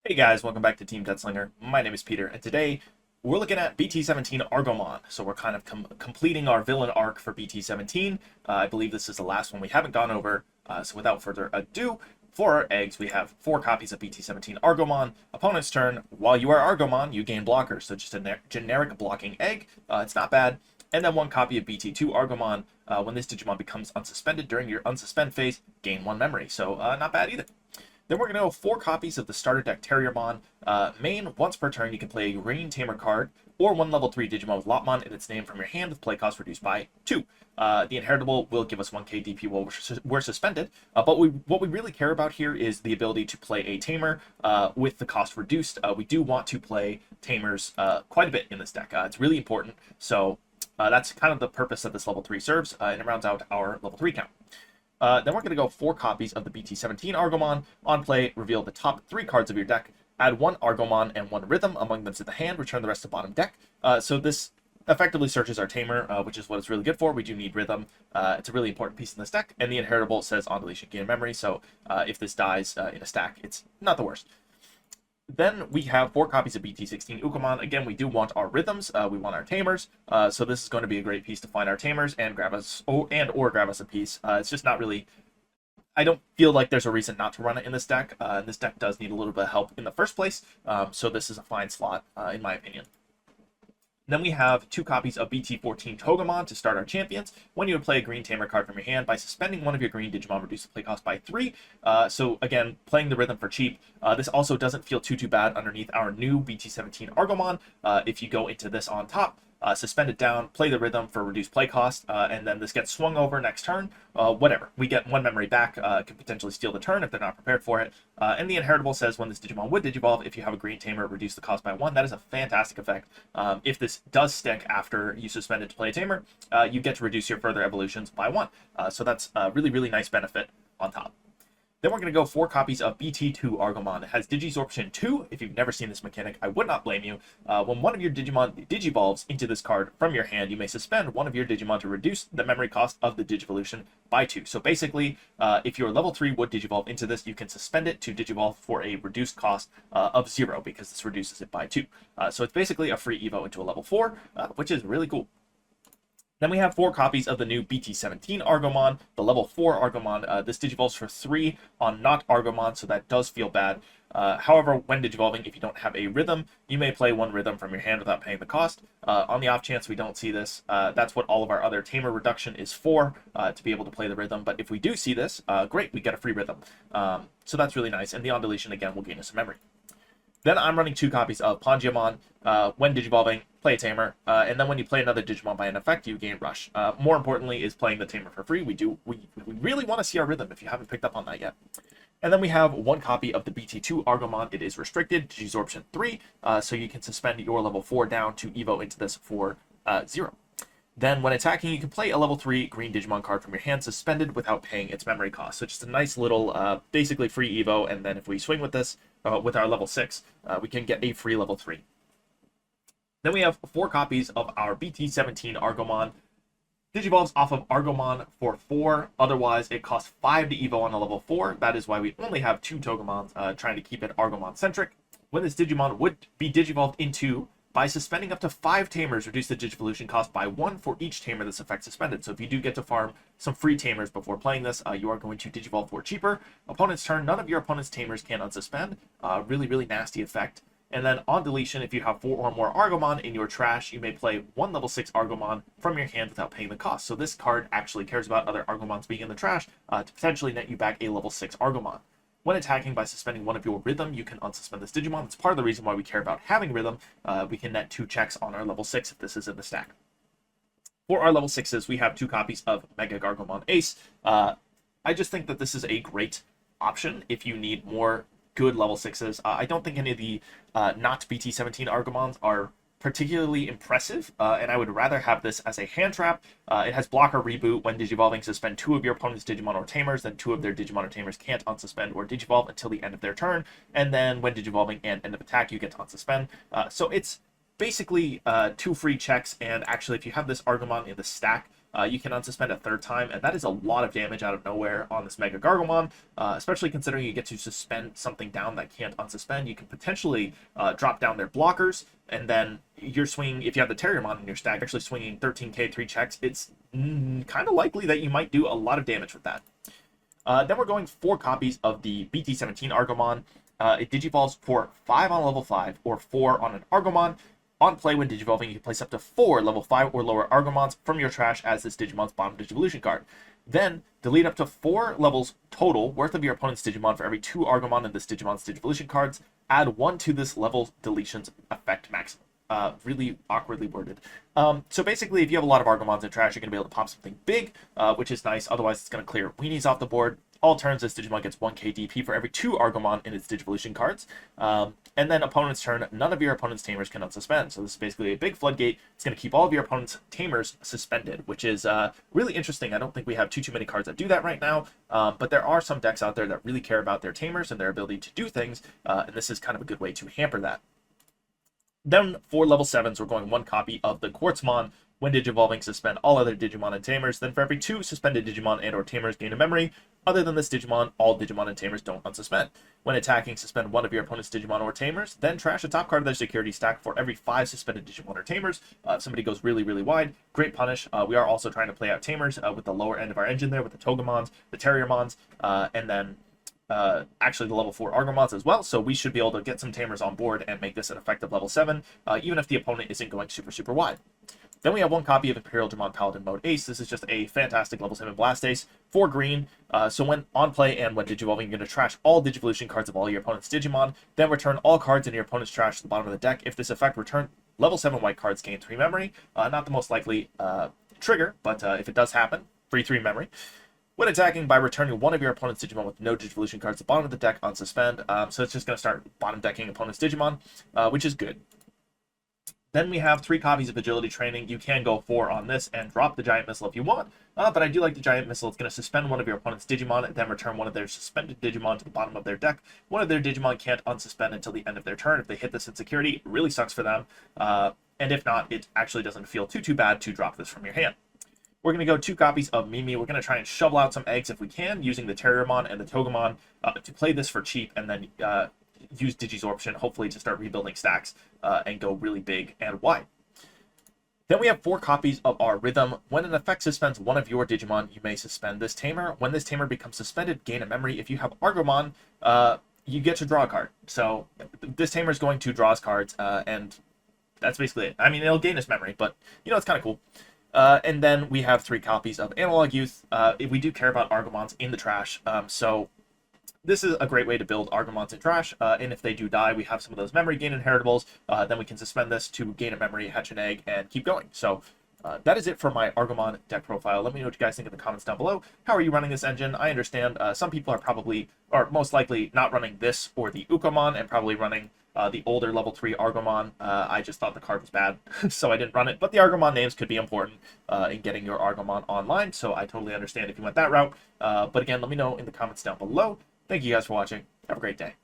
Hey guys, welcome back to Team Death Slinger. My name is Peter, and today we're looking at BT17 Argomon. So we're kind of completing our villain arc for BT17. I believe this is the last one we haven't gone over. So without further ado, for our eggs, we have 4 copies of BT17 Argomon. Opponent's turn, while you are Argomon, you gain blockers. So just a generic blocking egg. It's not bad. And then 1 copy of BT2 Argomon. When this Digimon becomes unsuspended during your unsuspend phase, gain 1 memory. So not bad either. Then we're going to go 4 copies of the starter deck Terriermon. Main, once per turn, you can play a green Tamer card or 1 level 3 Digimon with Lopmon in its name from your hand with play cost reduced by 2. The Inheritable will give us 1k DP while we're suspended, but what we really care about here is the ability to play a Tamer with the cost reduced. We do want to play Tamers quite a bit in this deck. It's really important, so that's kind of the purpose that this level 3 serves, and it rounds out our level 3 count. Then we're going to go 4 copies of the BT17 Argomon. On play, reveal the top 3 cards of your deck. Add 1 Argomon and 1 Rhythm among them to the hand. Return the rest to bottom deck. So this effectively searches our Tamer, which is what it's really good for. We do need Rhythm. It's a really important piece in this deck. And the Inheritable says on deletion gain memory. So if this dies in a stack, it's not the worst. Then we have 4 copies of BT16 Ukkomon. Again, we do want our Rhythms. We want our Tamers. So this is going to be a great piece to find our Tamers and grab us, or grab us a piece. It's just not really. I don't feel like there's a reason not to run it in this deck. This deck does need a little bit of help in the first place. So this is a fine slot, in my opinion. Then we have 2 copies of BT14 Togemon to start our champions. When you would play a green Tamer card from your hand, by suspending one of your green Digimon, reduce the play cost by 3. So again, playing the Rhythm for cheap. This also doesn't feel too bad underneath our new BT17 Argomon. If you go into this on top, suspend it down, play the Rhythm for reduced play cost, and then this gets swung over next turn. Whatever. We get 1 memory back, can potentially steal the turn if they're not prepared for it. And the Inheritable says when this Digimon would Digivolve, if you have a green Tamer, reduce the cost by 1. That is a fantastic effect. If this does stick after you suspend it to play a Tamer, you get to reduce your further evolutions by 1. So that's a really, really nice benefit on top. Then we're going to go 4 copies of BT2 Argomon. It has Digisorption 2. If you've never seen this mechanic, I would not blame you. When one of your Digimon digivolves into this card from your hand, you may suspend one of your Digimon to reduce the memory cost of the Digivolution by 2. So basically, if your level 3 would Digivolve into this, you can suspend it to Digivolve for a reduced cost of 0, because this reduces it by 2. So it's basically a free Evo into a level 4, which is really cool. Then we have 4 copies of the new BT17 Argomon, the level 4 Argomon. This digivolves for 3 on not Argomon, so that does feel bad. However, when digivolving, if you don't have a Rhythm, you may play 1 Rhythm from your hand without paying the cost. On the off chance we don't see this, that's what all of our other Tamer reduction is for, to be able to play the Rhythm. But if we do see this, great, we get a free Rhythm. So that's really nice, and the on deletion, again, will gain us some memory. Then I'm running 2 copies of Panjyamon. When digivolving, play a Tamer, and then when you play another Digimon by an effect, you gain Rush. More importantly is playing the Tamer for free. We really want to see our Rhythm if you haven't picked up on that yet. And then we have 1 copy of the BT2 Argomon. It is restricted, Digisorption 3, so you can suspend your level 4 down to Evo into this for 0. Then when attacking, you can play a level 3 green Digimon card from your hand suspended without paying its memory cost. So just a nice little, basically free Evo, and then if we swing with this, with our level 6, we can get a free level 3. Then we have 4 copies of our BT17 Argomon. Digivolves off of Argomon for 4, otherwise it costs 5 to Evo on a level 4. That is why we only have 2 Togemons, trying to keep it Argomon-centric. When this Digimon would be Digivolved into, by suspending up to 5 Tamers, reduce the Digivolution cost by 1 for each Tamer this effect suspended. So if you do get to farm some free Tamers before playing this, you are going to Digivolve for cheaper. Opponent's turn, none of your opponent's Tamers can unsuspend. Really, really nasty effect. And then on deletion, if you have 4 or more Argomon in your trash, you may play 1 level 6 Argomon from your hand without paying the cost. So this card actually cares about other Argomons being in the trash to potentially net you back a level 6 Argomon. When attacking by suspending one of your Rhythm, you can unsuspend this Digimon. It's part of the reason why we care about having Rhythm. We can net 2 checks on our level 6 if this is in the stack. For our level 6s, we have 2 copies of MegaGargomon ACE. I just think that this is a great option if you need more good level 6s. I don't think any of the not BT17 Argomons are particularly impressive, and I would rather have this as a hand trap. It has blocker reboot. When digivolving, suspend 2 of your opponent's Digimon or Tamers, then 2 of their Digimon or Tamers can't unsuspend or digivolve until the end of their turn, and then when digivolving and end of attack, you get to unsuspend. So it's basically 2 free checks, and actually if you have this Argomon in the stack, you can unsuspend a third time, and that is a lot of damage out of nowhere on this MegaGargomon, especially considering you get to suspend something down that can't unsuspend. You can potentially drop down their blockers, and then you're swinging, if you have the Terriermon in your stack, actually swinging 13k 3 checks, it's kind of likely that you might do a lot of damage with that. Then we're going 4 copies of the BT17 Argomon. It digivolves for 5 on level 5 or 4 on an Argomon. On play, when digivolving, you can place up to 4 level 5 or lower Argomons from your trash as this Digimon's bottom Digivolution card. Then, delete up to 4 levels total worth of your opponent's Digimon for every 2 Argomon in this Digimon's Digivolution cards. Add 1 to this level deletion's effect maximum. Really awkwardly worded. So basically, if you have a lot of Argomons in trash, you're going to be able to pop something big, which is nice. Otherwise, it's going to clear weenies off the board. All turns, this Digimon gets 1k DP for every 2 Argomon in its Digivolution cards. And then opponent's turn, none of your opponent's Tamers can unsuspend. So this is basically a big floodgate. It's going to keep all of your opponent's Tamers suspended, which is really interesting. I don't think we have too many cards that do that right now. But there are some decks out there that really care about their Tamers and their ability to do things. And this is kind of a good way to hamper that. Then for level 7s, we're going 1 copy of the Quartzmon. When digivolving, suspend all other Digimon and Tamers. Then for every 2 suspended Digimon and or Tamers gain a memory. Other than this Digimon, all Digimon and Tamers don't unsuspend. When attacking, suspend 1 of your opponent's Digimon or Tamers. Then trash a top card of their security stack for every 5 suspended Digimon or Tamers. If somebody goes really wide, great punish. We are also trying to play out Tamers with the lower end of our engine there with the Togemons, the Terriermons, and then actually the level 4 Argomons as well, so we should be able to get some Tamers on board and make this an effective level 7, even if the opponent isn't going super wide. Then we have 1 copy of Imperialdramon Paladin Mode Ace. This is just a fantastic level 7 Blast Ace for green. So when on play and when digivolving, you're going to trash all Digivolution cards of all your opponent's Digimon. Then return all cards in your opponent's trash to the bottom of the deck. If this effect return, level 7 white cards gain 3 memory. Not the most likely trigger, but if it does happen, free 3 memory. When attacking, by returning 1 of your opponent's Digimon with no Digivolution cards at the bottom of the deck on suspend. So it's just going to start bottom decking opponent's Digimon, which is good. Then we have 3 copies of Agility Training. You can go 4 on this and drop the Giant Missile if you want, but I do like the Giant Missile. It's going to suspend 1 of your opponent's Digimon and then return 1 of their suspended Digimon to the bottom of their deck. 1 of their Digimon can't unsuspend until the end of their turn. If they hit this in security, it really sucks for them. And if not, it actually doesn't feel too bad to drop this from your hand. We're going to go 2 copies of Mimi. We're going to try and shovel out some eggs if we can, using the Terriermon and the Togemon to play this for cheap, and then use Digisorption, hopefully to start rebuilding stacks and go really big and wide. Then we have 4 copies of our Rhythm. When an effect suspends 1 of your Digimon, you may suspend this Tamer. When this Tamer becomes suspended, gain a memory. If you have Argomon, you get to draw a card. So this Tamer is going to draw his cards, and that's basically it. I mean, it'll gain his memory, but, you know, it's kind of cool. And then we have 3 copies of Analog Youth. We do care about Argomons in the trash, so this is a great way to build Argomons in trash, and if they do die, we have some of those memory gain inheritables. Then we can suspend this to gain a memory, hatch an egg, and keep going. So that is it for my Argomon deck profile. Let me know what you guys think in the comments down below. How are you running this engine? I understand some people are probably, or most likely, not running this or the Ukkomon, and probably running the older level 3 Argomon. I just thought the card was bad, so I didn't run it. But the Argomon names could be important in getting your Argomon online, so I totally understand if you went that route. But again, let me know in the comments down below. Thank you guys for watching. Have a great day.